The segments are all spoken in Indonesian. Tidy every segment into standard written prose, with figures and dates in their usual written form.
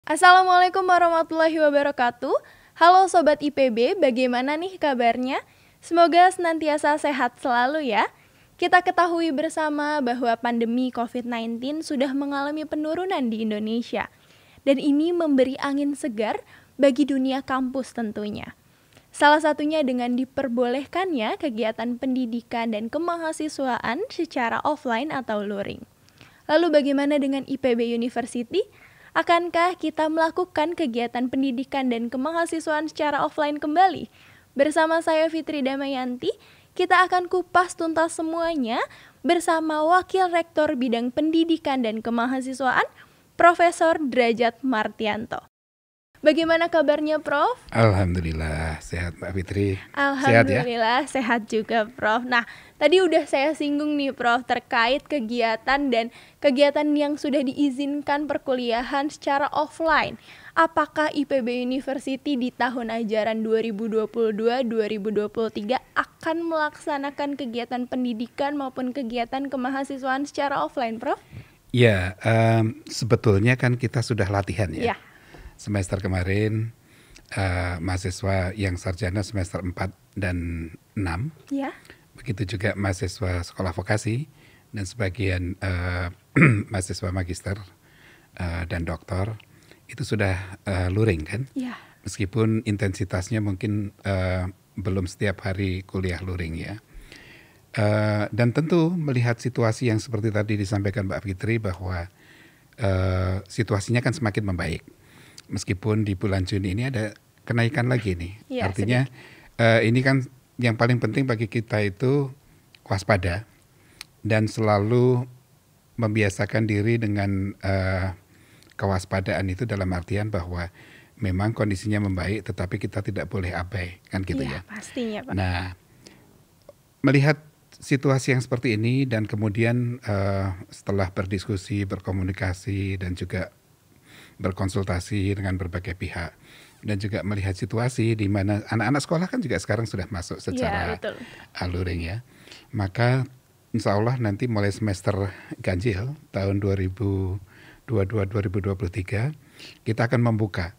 Assalamualaikum warahmatullahi wabarakatuh. Halo Sobat IPB, bagaimana nih kabarnya? Semoga senantiasa sehat selalu ya. Kita ketahui bersama bahwa pandemi COVID-19 sudah mengalami penurunan di Indonesia. Dan ini memberi angin segar bagi dunia kampus tentunya. Salah satunya dengan diperbolehkannya kegiatan pendidikan dan kemahasiswaan secara offline atau luring. Lalu bagaimana dengan IPB University? Akankah kita melakukan kegiatan pendidikan dan kemahasiswaan secara offline kembali? Bersama saya Fitri Damayanti, kita akan kupas tuntas semuanya bersama Wakil Rektor Bidang Pendidikan dan Kemahasiswaan, Profesor Drajat Martianto. Bagaimana kabarnya, Prof? Alhamdulillah, sehat Mbak Fitri. Alhamdulillah, sehat juga, Prof. Nah, tadi udah saya singgung nih, Prof, terkait kegiatan yang sudah diizinkan perkuliahan secara offline. Apakah IPB University di tahun ajaran 2022-2023 akan melaksanakan kegiatan pendidikan maupun kegiatan kemahasiswaan secara offline, Prof? Ya, sebetulnya kan kita sudah latihan Ya. ya. Semester kemarin mahasiswa yang sarjana semester 4 dan 6. Ya. Begitu juga mahasiswa sekolah vokasi dan sebagian mahasiswa magister dan doktor itu sudah luring kan? Ya. Meskipun intensitasnya mungkin belum setiap hari kuliah luring ya. Dan tentu melihat situasi yang seperti tadi disampaikan Mbak Fitri bahwa situasinya kan semakin membaik. Meskipun di bulan Juni ini ada kenaikan lagi nih. Ya, artinya ini kan yang paling penting bagi kita itu waspada dan selalu membiasakan diri dengan kewaspadaan itu dalam artian bahwa memang kondisinya membaik tetapi kita tidak boleh abai kan gitu ya. Pastinya, Pak. Nah, melihat situasi yang seperti ini dan kemudian setelah berdiskusi, berkomunikasi dan juga berkonsultasi dengan berbagai pihak dan juga melihat situasi di mana anak-anak sekolah kan juga sekarang sudah masuk secara luring ya. Maka insya Allah nanti mulai semester ganjil tahun 2022-2023 kita akan membuka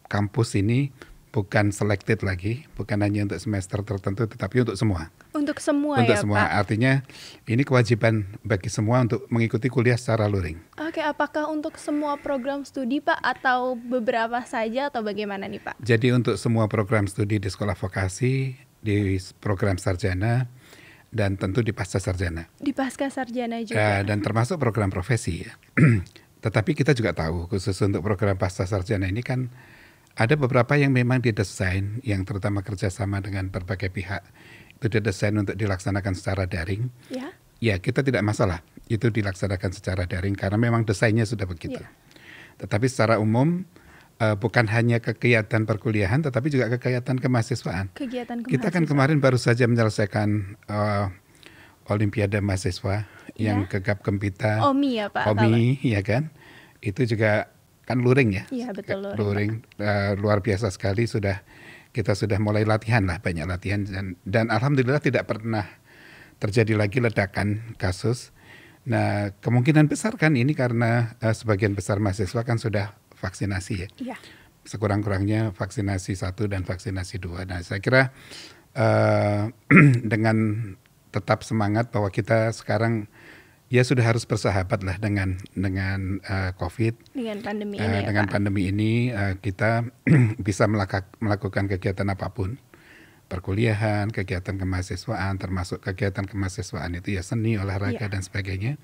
kampus ini bukan selected lagi, bukan hanya untuk semester tertentu tetapi untuk semua. Untuk semua untuk ya, semua. Pak? Artinya ini kewajiban bagi semua untuk mengikuti kuliah secara luring. Oke, apakah untuk semua program studi, Pak, atau beberapa saja atau bagaimana nih, Pak? Jadi untuk semua program studi di sekolah vokasi, di program sarjana, dan tentu di pasca sarjana. Di pasca sarjana juga. Dan termasuk program profesi ya. Tetapi kita juga tahu khusus untuk program pasca sarjana ini kan ada beberapa yang memang didesain, yang terutama kerjasama dengan berbagai pihak, itu didesain untuk dilaksanakan secara daring. Ya. Ya, kita tidak masalah itu dilaksanakan secara daring karena memang desainnya sudah begitu. Ya. Tetapi secara umum bukan hanya kegiatan perkuliahan, tetapi juga kegiatan kemahasiswaan. Kita kan kemarin baru saja menyelesaikan Olimpiade Mahasiswa yang gegap gempita. OMI ya, Pak? OMI, ya kan? Itu juga kan luring ya. Iya, betul, luring. Luar biasa sekali kita sudah mulai latihan lah, banyak latihan dan alhamdulillah tidak pernah terjadi lagi ledakan kasus. Nah, kemungkinan besar kan ini karena sebagian besar mahasiswa kan sudah vaksinasi ya. Iya. Sekurang-kurangnya vaksinasi 1 dan vaksinasi 2. Nah, saya kira dengan tetap semangat bahwa kita sekarang ya sudah harus bersahabat lah dengan COVID. Dengan pandemi ini dengan Pak. pandemi ini kita bisa melakukan kegiatan apapun. Perkuliahan, kegiatan kemahasiswaan, termasuk kegiatan kemahasiswaan itu ya seni, olahraga dan sebagainya.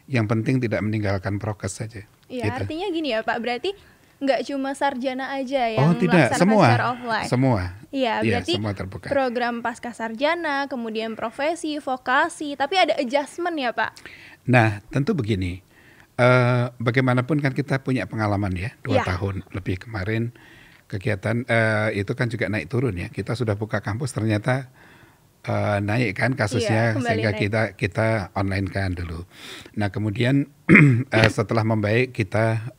Yang penting tidak meninggalkan prokes saja. Iya, gitu. artinya gini ya Pak, berarti nggak cuma sarjana aja yang tidak, melaksanakan semua, secara offline. Semua. Iya, berarti semua terbuka. Program pasca sarjana, kemudian profesi, vokasi, tapi ada adjustment ya Pak? Nah, tentu begini, bagaimanapun kan kita punya pengalaman ya, 2 tahun lebih kemarin kegiatan itu kan juga naik turun ya. Kita sudah buka kampus ternyata naik kan kasusnya sehingga naik. kita online kan dulu. Nah kemudian setelah membaik kita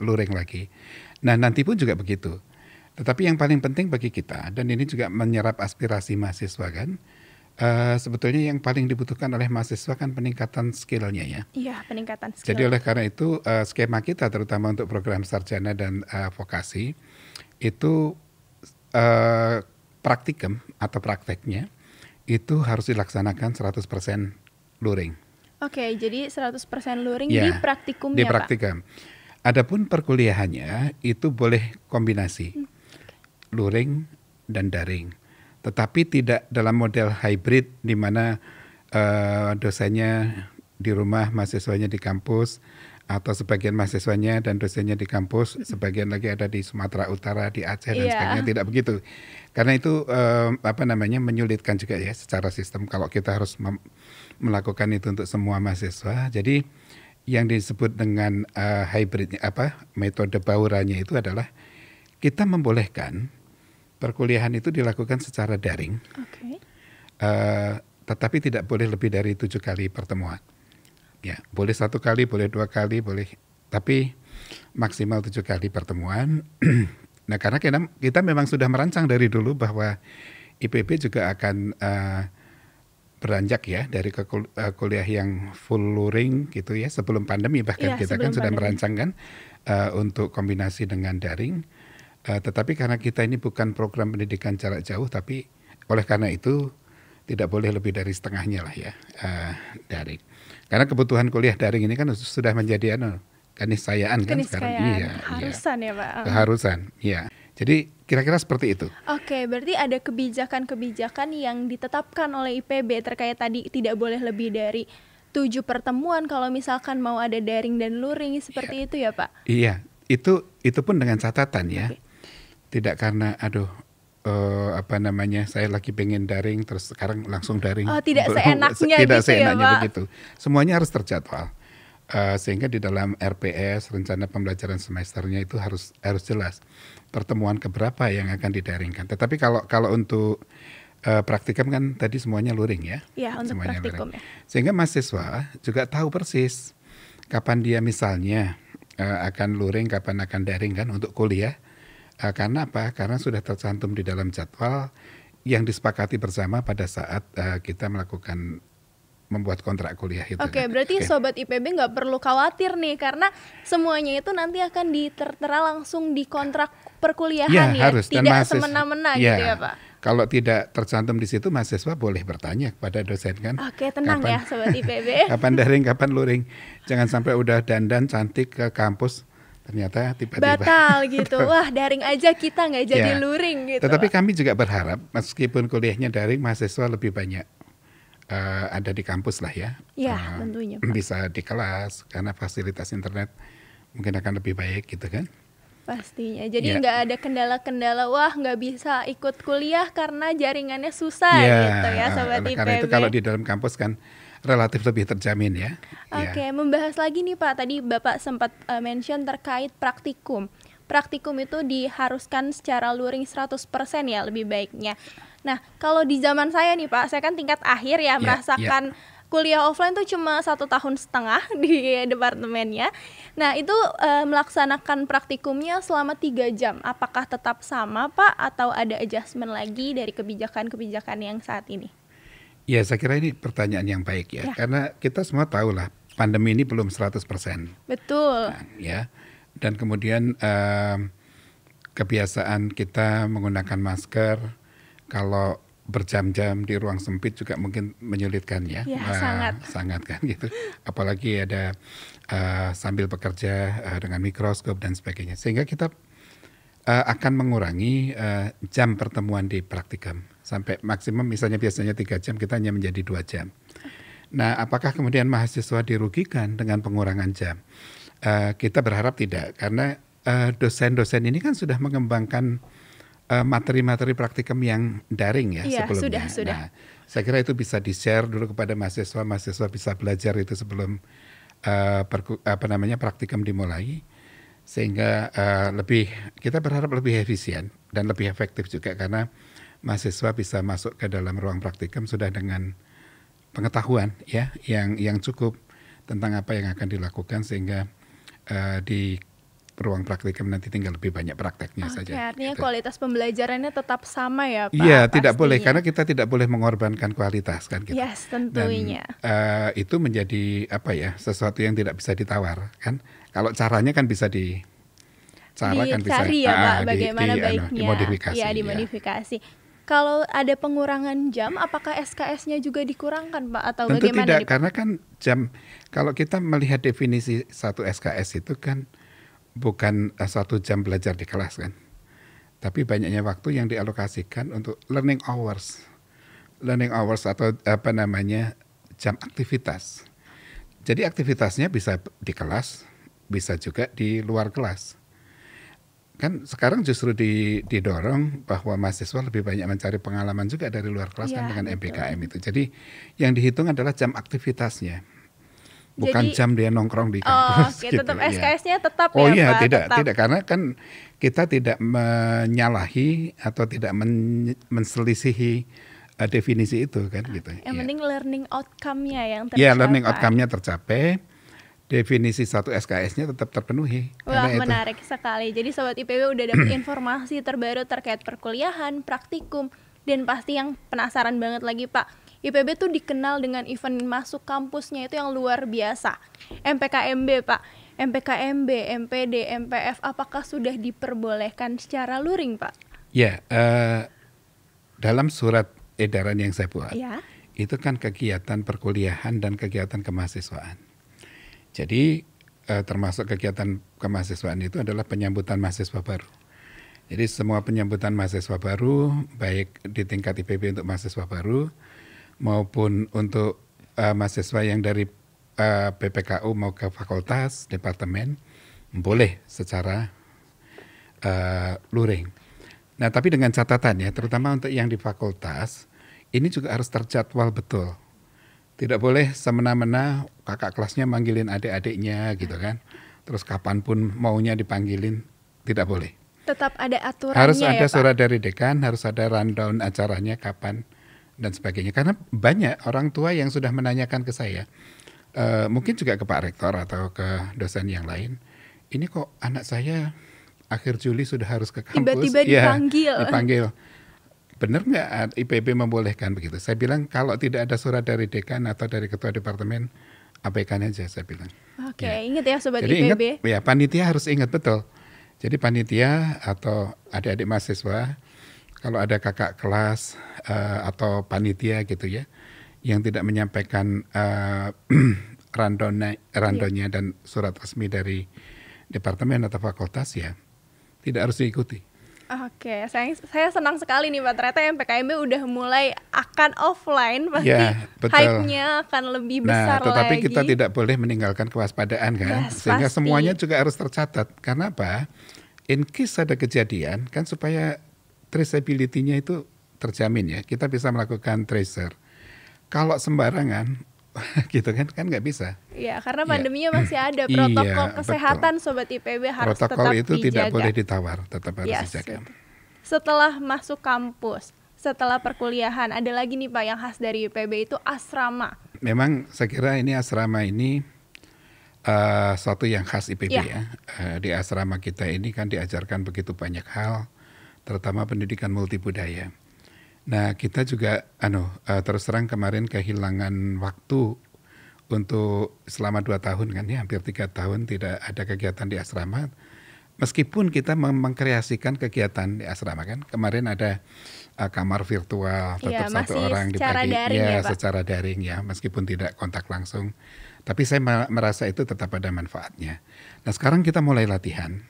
luring lagi. Nah nanti pun juga begitu. Tetapi yang paling penting bagi kita dan ini juga menyerap aspirasi mahasiswa kan, Sebetulnya yang paling dibutuhkan oleh mahasiswa kan peningkatan skill-nya ya. Iya, peningkatan Jadi skill. oleh karena itu skema kita terutama untuk program sarjana dan vokasi itu praktikum atau prakteknya itu harus dilaksanakan 100% luring. Oke, jadi 100% luring di Ya, di praktikumnya, Pak. praktikum. Adapun perkuliahannya itu boleh kombinasi luring dan daring. Tetapi tidak dalam model hybrid di mana dosennya di rumah, mahasiswanya di kampus, atau sebagian mahasiswanya dan dosennya di kampus, sebagian lagi ada di Sumatera Utara, di Aceh dan sebagainya. Iya. Tidak begitu. Karena itu menyulitkan juga ya secara sistem kalau kita harus melakukan itu untuk semua mahasiswa. Jadi yang disebut dengan hybrid metode baurannya itu adalah kita membolehkan perkuliahan itu dilakukan secara daring, Oke. tetapi tidak boleh lebih dari 7 kali pertemuan. Ya, boleh 1 kali, boleh 2 kali, boleh, tapi maksimal 7 kali pertemuan. Nah, karena kita memang sudah merancang dari dulu bahwa IPB juga akan beranjak ya dari kuliah yang full luring gitu ya, sebelum pandemi bahkan Iya, kita kan sebelum sudah pandemi. merancang kan untuk kombinasi dengan daring. Tetapi karena kita ini bukan program pendidikan jarak jauh, tapi oleh karena itu tidak boleh lebih dari setengahnya lah ya daring. Karena kebutuhan kuliah daring ini kan sudah menjadi keniscayaan kan sekarang. Keniscayaan, Iya, harusan ya, Pak. keharusan. Iya. Jadi kira-kira seperti itu. Oke, berarti ada kebijakan-kebijakan yang ditetapkan oleh IPB terkait tadi tidak boleh lebih dari 7 pertemuan kalau misalkan mau ada daring dan luring seperti itu ya, Pak? Iya, itu pun dengan catatan ya. Oke. Tidak karena saya lagi pengen daring terus sekarang langsung daring. Oh, tidak seenaknya Tidak gitu ya, seenaknya Pak? begitu. Semuanya harus terjadwal. Sehingga di dalam RPS rencana pembelajaran semesternya itu harus jelas pertemuan keberapa yang akan didaringkan. Tetapi kalau untuk praktikum kan tadi semuanya luring ya. Iya, untuk Semuanya praktikum luring. ya. Sehingga mahasiswa juga tahu persis kapan dia misalnya akan luring, kapan akan daring kan untuk kuliah. Karena apa? Karena sudah tercantum di dalam jadwal yang disepakati bersama pada saat kita membuat kontrak kuliah itu. Oke, kan. berarti Oke. Sobat IPB nggak perlu khawatir nih karena semuanya itu nanti akan tertera langsung di kontrak perkuliahan ya, harus. Dan tidak semena-mena gitu ya, Pak? Kalau tidak tercantum di situ, mahasiswa boleh bertanya kepada dosen kan. Oke, tenang ya Sobat IPB. Kapan daring, kapan luring. Jangan sampai udah dandan cantik ke kampus, ternyata tiba-tiba Batal gitu. Wah, daring aja kita nggak jadi Ya. luring gitu. Tetapi Pak. kami juga berharap meskipun kuliahnya daring, mahasiswa lebih banyak ada di kampus lah ya. Ya, tentunya, Pak. Bisa di kelas karena fasilitas internet mungkin akan lebih baik gitu kan. Pastinya. Jadi Ya. nggak ada kendala-kendala, wah nggak bisa ikut kuliah karena jaringannya susah Ya, gitu ya Sobat oleh IPB. karena itu kalau di dalam kampus kan relatif lebih terjamin ya. Oke, Ya. membahas lagi nih Pak, tadi Bapak sempat mention terkait praktikum. Praktikum itu diharuskan secara luring 100% ya lebih baiknya. Nah, kalau di zaman saya nih Pak, saya kan tingkat akhir ya, merasakan kuliah offline tuh cuma 1,5 tahun di departemennya. Nah, itu melaksanakan praktikumnya selama 3 jam. Apakah tetap sama Pak atau ada adjustment lagi dari kebijakan-kebijakan yang saat ini? Ya, saya kira ini pertanyaan yang baik ya. Ya. Karena kita semua tahu lah pandemi ini belum 100%. Betul. Ya. Dan kemudian kebiasaan kita menggunakan masker kalau berjam-jam di ruang sempit juga mungkin menyulitkan ya. Ya, sangat. Sangat kan gitu. Apalagi ada sambil bekerja dengan mikroskop dan sebagainya. Sehingga kita akan mengurangi jam pertemuan di praktikum sampai maksimum misalnya biasanya 3 jam kita hanya menjadi 2 jam. Nah, apakah kemudian mahasiswa dirugikan dengan pengurangan jam? Kita berharap tidak, karena dosen-dosen ini kan sudah mengembangkan materi-materi praktikum yang daring ya Iya, sebelumnya. sudah. Nah, saya kira itu bisa di-share dulu kepada mahasiswa bisa belajar itu sebelum praktikum dimulai. Sehingga kita berharap lebih efisien dan lebih efektif juga karena mahasiswa bisa masuk ke dalam ruang praktikum sudah dengan pengetahuan ya yang cukup tentang apa yang akan dilakukan sehingga di ruang praktikum, nanti tinggal lebih banyak prakteknya Oke, saja. artinya Gitu. kualitas pembelajarannya tetap sama ya Pak? Iya, tidak boleh pastinya. karena kita tidak boleh mengorbankan kualitas kan gitu. Yes, Dan tentunya. itu menjadi apa ya, sesuatu yang tidak bisa ditawar kan. Kalau caranya kan bisa cara kan bisa Dicari ya Pak, bagaimana baiknya. dimodifikasi. Ya, Ya. dimodifikasi. Kalau ada pengurangan jam, apakah SKS-nya juga dikurangkan Pak? Atau Tentu bagaimana tidak, nih Pak? karena kan kalau kita melihat definisi satu SKS itu kan bukan 1 jam belajar di kelas kan, tapi banyaknya waktu yang dialokasikan untuk learning hours atau apa namanya jam aktivitas. Jadi aktivitasnya bisa di kelas, bisa juga di luar kelas. Kan sekarang justru didorong bahwa mahasiswa lebih banyak mencari pengalaman juga dari luar kelas kan Iya, dengan betul. MBKM itu. Jadi yang dihitung adalah jam aktivitasnya, bukan Jadi, jam dia nongkrong di oh, kampus oke, gitu. tetap Ya. SKS-nya tetap Oh ya iya, Pak? tidak Tetap. karena kan kita tidak menyalahi atau tidak menselisihi definisi itu kan gitu. Yang Ya. penting learning outcome-nya yang tercapai. Ya, learning outcome-nya tercapai. Definisi satu SKS-nya tetap terpenuhi. Wah, Karena itu menarik sekali. Jadi Sobat IPB udah dapat informasi terbaru terkait perkuliahan, praktikum, dan pasti yang penasaran banget lagi Pak. IPB tuh dikenal dengan event masuk kampusnya itu yang luar biasa. MPKMB Pak, MPKMB, MPD, MPF, apakah sudah diperbolehkan secara luring Pak? ya dalam surat edaran yang saya buat, Ya. itu kan kegiatan perkuliahan dan kegiatan kemahasiswaan. Jadi termasuk kegiatan kemahasiswaan itu adalah penyambutan mahasiswa baru. Jadi semua penyambutan mahasiswa baru, baik di tingkat IPB untuk mahasiswa baru, maupun untuk mahasiswa yang dari PPKU mau ke fakultas, departemen, boleh secara luring. Nah, tapi dengan catatan ya, terutama untuk yang di fakultas, ini juga harus terjadwal betul. Tidak boleh semena-mena kakak kelasnya manggilin adik-adiknya gitu kan. Terus kapanpun maunya dipanggilin, tidak boleh. Tetap ada aturannya Harus ya ada Pak? surat dari dekan, harus ada rundown acaranya kapan dan sebagainya. Karena banyak orang tua yang sudah menanyakan ke saya, mungkin juga ke Pak Rektor atau ke dosen yang lain, ini kok anak saya akhir Juli sudah harus ke kampus. Tiba-tiba Ya, dipanggil. dipanggil. Benar nggak IPB membolehkan begitu? Saya bilang kalau tidak ada surat dari dekan atau dari ketua departemen, abaikan aja saya bilang. Oke, Ya. ingat ya Sobat Jadi ingat, IPB. ya panitia harus ingat betul. Jadi panitia atau adik-adik mahasiswa, kalau ada kakak kelas atau panitia gitu ya, yang tidak menyampaikan rundownnya dan surat resmi dari departemen atau fakultas ya, tidak harus diikuti. Oke, saya senang sekali nih Pak. Ternyata MPKMB udah mulai akan offline, pasti Ya, betul. hype-nya akan lebih besar Nah, tetapi lagi. kita tidak boleh meninggalkan kewaspadaan kan, Yes, sehingga pasti. semuanya juga harus tercatat. Karena apa? In case ada kejadian, kan supaya traceability-nya itu terjamin ya, kita bisa melakukan tracer. Kalau sembarangan, gitu kan nggak bisa. Ya, karena Ya. pandeminya masih ada. Iya, Protokol betul. kesehatan Sobat IPB harus Protokol tetap itu dijaga. tidak boleh ditawar, tetap harus Yes, dijaga. betul. Setelah masuk kampus, setelah perkuliahan, ada lagi nih Pak yang khas dari IPB itu asrama. Memang saya kira ini asrama ini suatu yang khas IPB Ya. ya. Di asrama kita ini kan diajarkan begitu banyak hal, terutama pendidikan multibudaya. Nah, kita juga terus terang kemarin kehilangan waktu untuk selama 2 tahun kan ya, hampir 3 tahun tidak ada kegiatan di asrama. Meskipun kita mengkreasikan kegiatan di asrama kan, kemarin ada kamar virtual, tetap Ya, satu masih orang secara dibagi, daring ya, Pak? secara daring ya, meskipun tidak kontak langsung. Tapi saya merasa itu tetap ada manfaatnya. Nah, sekarang kita mulai latihan.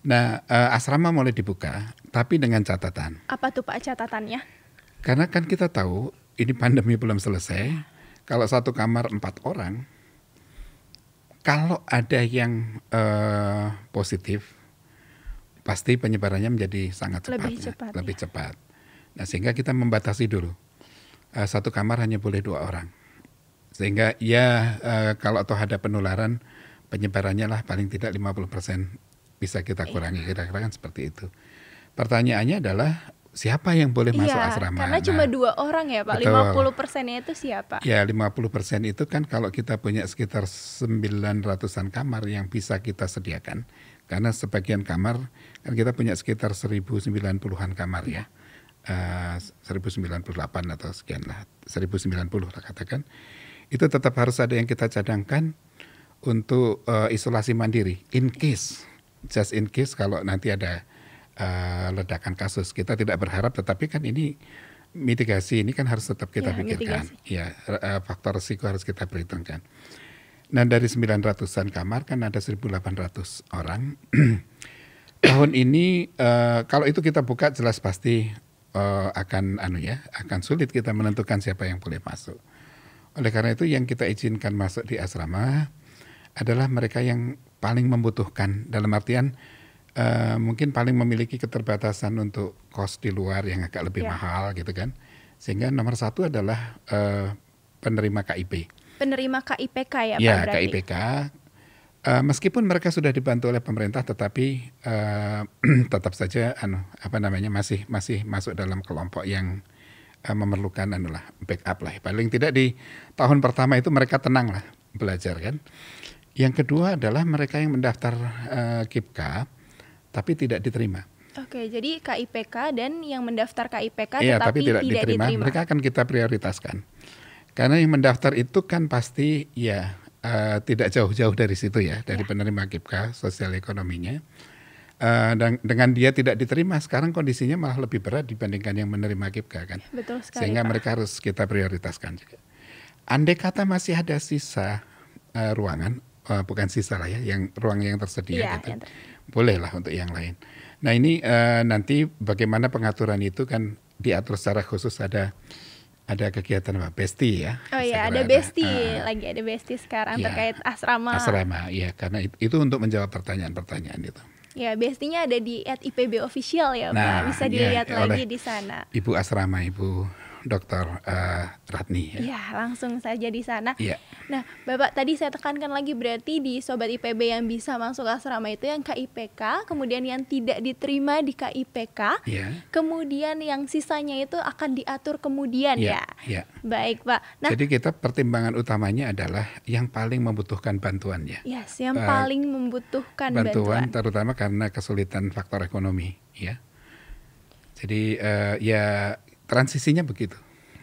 Nah, asrama mulai dibuka, tapi dengan catatan. Apa tuh Pak catatannya? Karena kan kita tahu ini pandemi belum selesai. Kalau satu kamar 4 orang, kalau ada yang positif, pasti penyebarannya menjadi sangat cepat. Lebih Ya, cepat. Nah, sehingga kita membatasi dulu. Satu kamar hanya boleh 2 orang. Sehingga ya kalau toh ada penularan, penyebarannya lah paling tidak 50% bisa kita kurangi. Kira-kira kan seperti itu. Pertanyaannya adalah siapa yang boleh masuk asrama? Karena cuma 2 orang ya Pak, betul. 50%-nya itu siapa? Ya 50% itu kan kalau kita punya sekitar 900-an kamar yang bisa kita sediakan. Karena sebagian kamar kan kita punya sekitar 1090-an kamar ya. 1098 atau sekian lah, 1090 lah katakan. Itu tetap harus ada yang kita cadangkan untuk isolasi mandiri just in case kalau nanti ada ledakan kasus. Kita tidak berharap, tetapi kan ini mitigasi ini kan harus tetap kita pikirkan. Ya, faktor risiko harus kita perhitungkan. Nah, dari 900-an kamar kan ada 1.800 orang. Tahun ini kalau itu kita buka jelas pasti akan sulit kita menentukan siapa yang boleh masuk. Oleh karena itu yang kita izinkan masuk di asrama adalah mereka yang paling membutuhkan, dalam artian mungkin paling memiliki keterbatasan untuk kos di luar yang agak lebih mahal gitu kan. Sehingga nomor satu adalah penerima KIP. Penerima KIPK ya Pak berarti? Ya, KIPK. Meskipun mereka sudah dibantu oleh pemerintah, tetapi tetap saja masih masuk dalam kelompok yang memerlukan backup lah. Paling tidak di tahun pertama itu mereka tenang lah belajar kan. Yang kedua adalah mereka yang mendaftar KIPK tapi tidak diterima. Oke, jadi KIPK dan yang mendaftar KIPK tapi tidak diterima. Mereka akan kita prioritaskan. Karena yang mendaftar itu kan pasti tidak jauh-jauh dari situ ya, dari penerima KIPK sosial ekonominya. Dan dengan dia tidak diterima, sekarang kondisinya malah lebih berat dibandingkan yang menerima KIPK kan. Betul sekali, sehingga Pak. Mereka harus kita prioritaskan juga. Andai kata masih ada sisa ruangan, bukan sisa lah ya, yang ruang yang tersedia gitu, bolehlah untuk yang lain. Nah ini nanti bagaimana pengaturan itu kan diatur secara khusus, ada kegiatan Besti ya. Oh iya, ada Besti, lagi ada Besti sekarang terkait asrama. Asrama, iya, karena itu untuk menjawab pertanyaan-pertanyaan itu. Ya, Bestinya ada di @IPB official ya, Pak. Bisa dilihat lagi di sana. Ibu asrama, Ibu Dr. Ratni. Ya, langsung saja di sana. Ya. Nah, Bapak tadi saya tekankan lagi, berarti di Sobat IPB yang bisa masuk asrama itu yang KIPK, kemudian yang tidak diterima di KIPK, kemudian yang sisanya itu akan diatur kemudian ya. Baik, Pak. Nah, jadi kita pertimbangan utamanya adalah yang paling membutuhkan bantuannya. Yes, yang paling membutuhkan bantuan. Terutama karena kesulitan faktor ekonomi, ya. Jadi transisinya begitu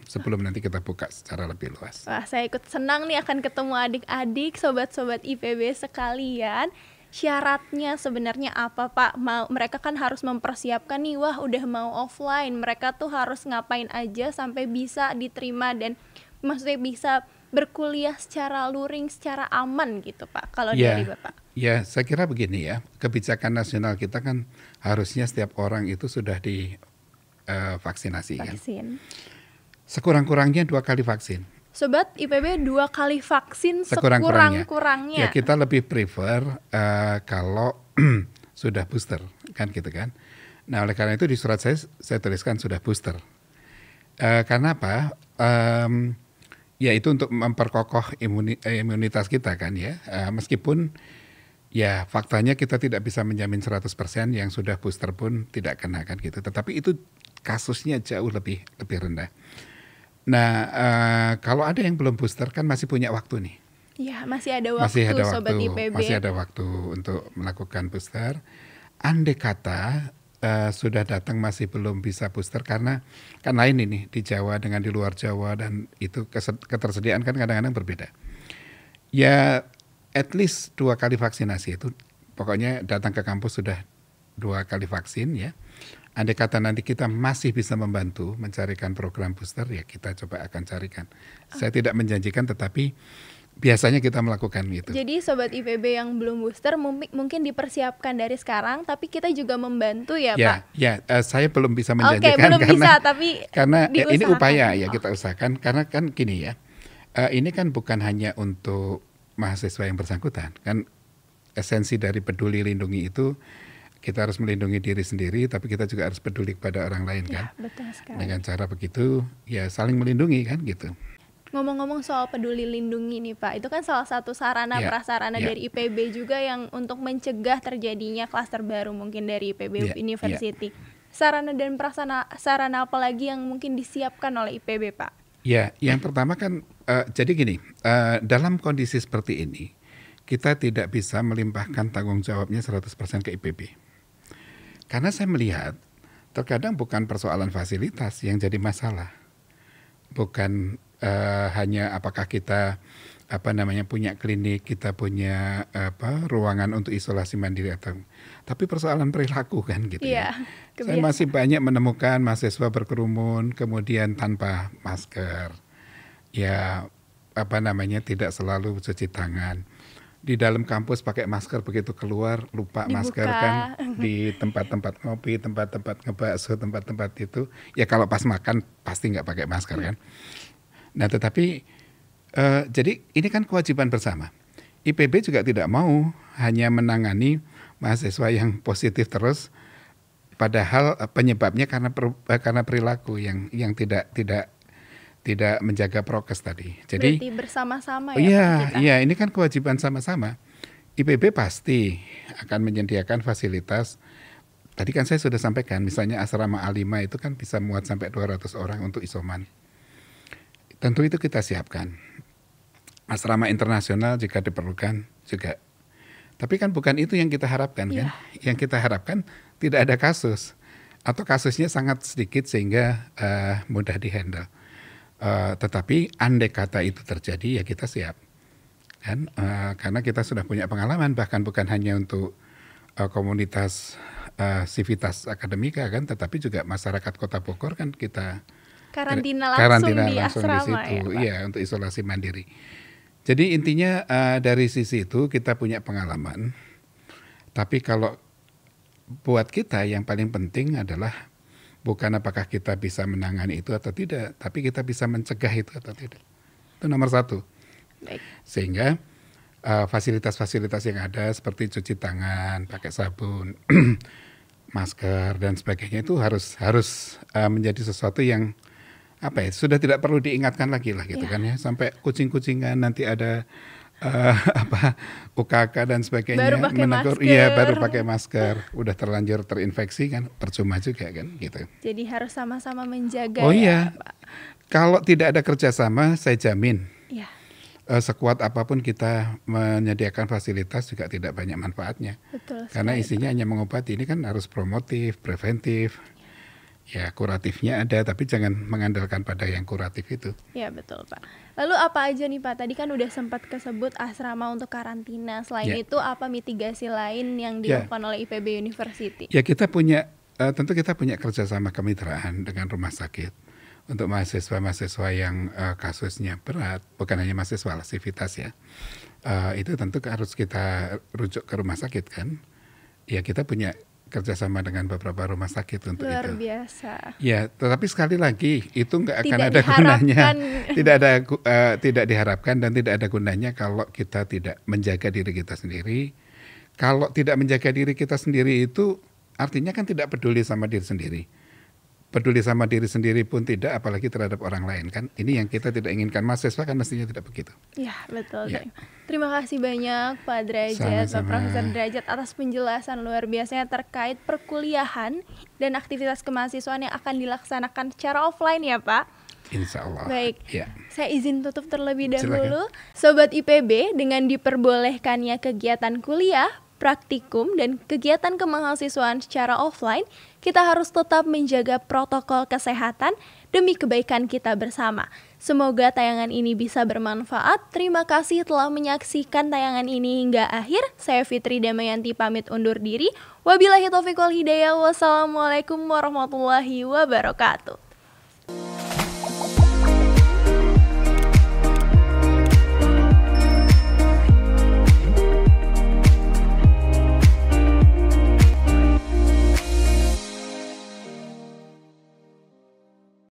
sebelum nanti kita buka secara lebih luas. Wah, saya ikut senang nih akan ketemu adik-adik, sobat-sobat IPB sekalian. Syaratnya sebenarnya apa Pak? Mereka kan harus mempersiapkan nih, wah udah mau offline, mereka tuh harus ngapain aja sampai bisa diterima dan maksudnya bisa berkuliah secara luring, secara aman gitu Pak, kalau dari Bapak. Ya, saya kira begini ya, kebijakan nasional kita kan harusnya setiap orang itu sudah vaksinasi kan. Sekurang-kurangnya 2 kali vaksin. Sobat IPB 2 kali vaksin sekurang-kurangnya. Ya, kita lebih prefer kalau sudah booster kan gitu kan. Nah, oleh karena itu di surat saya tuliskan sudah booster. Karena apa? Ya itu untuk memperkokoh imunitas kita kan ya. Meskipun ya faktanya kita tidak bisa menjamin 100% yang sudah booster pun tidak kena kan gitu. Tetapi itu kasusnya jauh lebih rendah. Nah, kalau ada yang belum booster kan masih punya waktu nih. Ya, masih ada waktu Sobat IPB. Masih ada waktu untuk melakukan booster. Andai kata sudah datang masih belum bisa booster karena kan lain ini di Jawa dengan di luar Jawa dan itu ketersediaan kan kadang-kadang berbeda. Ya, at least 2 kali vaksinasi itu pokoknya datang ke kampus sudah 2 kali vaksin ya. Andai kata nanti kita masih bisa membantu mencarikan program booster, ya kita coba akan carikan. Saya tidak menjanjikan, tetapi biasanya kita melakukan itu. Jadi Sobat IPB yang belum booster mungkin dipersiapkan dari sekarang, tapi kita juga membantu ya Pak? Ya, saya belum bisa menjanjikan. Oke, belum bisa, tapi karena ini upaya ya kita usahakan. Karena kan gini ya, ini kan bukan hanya untuk mahasiswa yang bersangkutan. Kan esensi dari Peduli Lindungi itu kita harus melindungi diri sendiri, tapi kita juga harus peduli kepada orang lain kan. Betul sekali. Dengan cara begitu, ya saling melindungi kan gitu. Ngomong-ngomong soal Peduli Lindungi nih Pak, itu kan salah satu sarana prasarana dari IPB juga yang untuk mencegah terjadinya klaster baru mungkin dari IPB University. Sarana dan sarana apa lagi yang mungkin disiapkan oleh IPB Pak? Ya, yang pertama kan, jadi gini, dalam kondisi seperti ini, kita tidak bisa melimpahkan tanggung jawabnya 100% ke IPB. Karena saya melihat terkadang bukan persoalan fasilitas yang jadi masalah. Bukan hanya apakah kita punya klinik, kita punya ruangan untuk isolasi mandiri tapi persoalan perilaku kan gitu ya. Saya masih banyak menemukan mahasiswa berkerumun kemudian tanpa masker. Ya tidak selalu cuci tangan. Di dalam kampus pakai masker, begitu keluar lupa Dibuka. Masker kan di tempat-tempat ngopi, tempat-tempat ngebakso, tempat-tempat itu. Ya kalau pas makan pasti nggak pakai masker kan. Nah tetapi jadi ini kan kewajiban bersama. IPB juga tidak mau hanya menangani mahasiswa yang positif terus, padahal penyebabnya karena perilaku yang tidak menjaga prokes tadi. Jadi berarti bersama-sama ya. Iya, ini kan kewajiban sama-sama. IPB pasti akan menyediakan fasilitas. Tadi kan saya sudah sampaikan, misalnya asrama A5 itu kan bisa muat sampai 200 orang untuk isoman. Tentu itu kita siapkan. Asrama internasional jika diperlukan juga. Tapi kan bukan itu yang kita harapkan kan. Yang kita harapkan tidak ada kasus. Atau kasusnya sangat sedikit sehingga mudah dihandle. Tetapi andai kata itu terjadi ya kita siap kan, karena kita sudah punya pengalaman bahkan bukan hanya untuk komunitas Civitas Akademika kan, tetapi juga masyarakat Kota Bogor kan kita karantina langsung di asrama di situ ya, untuk isolasi mandiri. Jadi intinya dari sisi itu kita punya pengalaman, tapi kalau buat kita yang paling penting adalah bukan apakah kita bisa menangani itu atau tidak, tapi kita bisa mencegah itu atau tidak. Itu nomor satu. Baik. Sehingga fasilitas-fasilitas yang ada seperti cuci tangan, pakai sabun, masker dan sebagainya itu harus menjadi sesuatu yang sudah tidak perlu diingatkan lagi lah gitu kan ya. Sampai kucing-kucingan nanti ada UKK dan sebagainya baru pakai menegur, masker. baru pakai masker, udah terlanjur terinfeksi kan, percuma juga kan gitu. Jadi harus sama-sama menjaga Pak. Kalau tidak ada kerjasama, saya jamin sekuat apapun kita menyediakan fasilitas juga tidak banyak manfaatnya. Betul sekali, karena isinya hanya mengobati. Ini kan harus promotif, preventif. Ya kuratifnya ada, tapi jangan mengandalkan pada yang kuratif itu. Ya betul Pak. Lalu apa aja nih Pak? Tadi kan udah sempat kesebut asrama untuk karantina. Selain itu apa mitigasi lain yang dilakukan oleh IPB University? Ya tentu kita punya kerjasama kemitraan dengan rumah sakit. Untuk mahasiswa-mahasiswa yang kasusnya berat, bukan hanya mahasiswa Civitas ya. Itu tentu harus kita rujuk ke rumah sakit kan. Ya kita punya kerjasama dengan beberapa rumah sakit untuk luar itu. Luar biasa. Ya, tetapi sekali lagi itu nggak akan ada gunanya. Tidak diharapkan dan tidak ada gunanya kalau kita tidak menjaga diri kita sendiri. Kalau tidak menjaga diri kita sendiri itu artinya kan tidak peduli sama diri sendiri. Peduli sama diri sendiri pun tidak, apalagi terhadap orang lain kan. Ini yang kita tidak inginkan. Mahasiswa kan mestinya tidak begitu. Ya betul. Ya. Terima kasih banyak Pak Derajat, Pak Profesor Derajat atas penjelasan luar biasanya terkait perkuliahan dan aktivitas kemahasiswaan yang akan dilaksanakan secara offline ya Pak. Insya Allah. Baik, saya izin tutup terlebih dahulu. Silakan. Sobat IPB, dengan diperbolehkannya kegiatan kuliah, praktikum, dan kegiatan kemahasiswaan secara offline, kita harus tetap menjaga protokol kesehatan demi kebaikan kita bersama. Semoga tayangan ini bisa bermanfaat. Terima kasih telah menyaksikan tayangan ini hingga akhir. Saya Fitri Damayanti pamit undur diri. Wabillahi taufiq wal hidayah. Wassalamualaikum warahmatullahi wabarakatuh.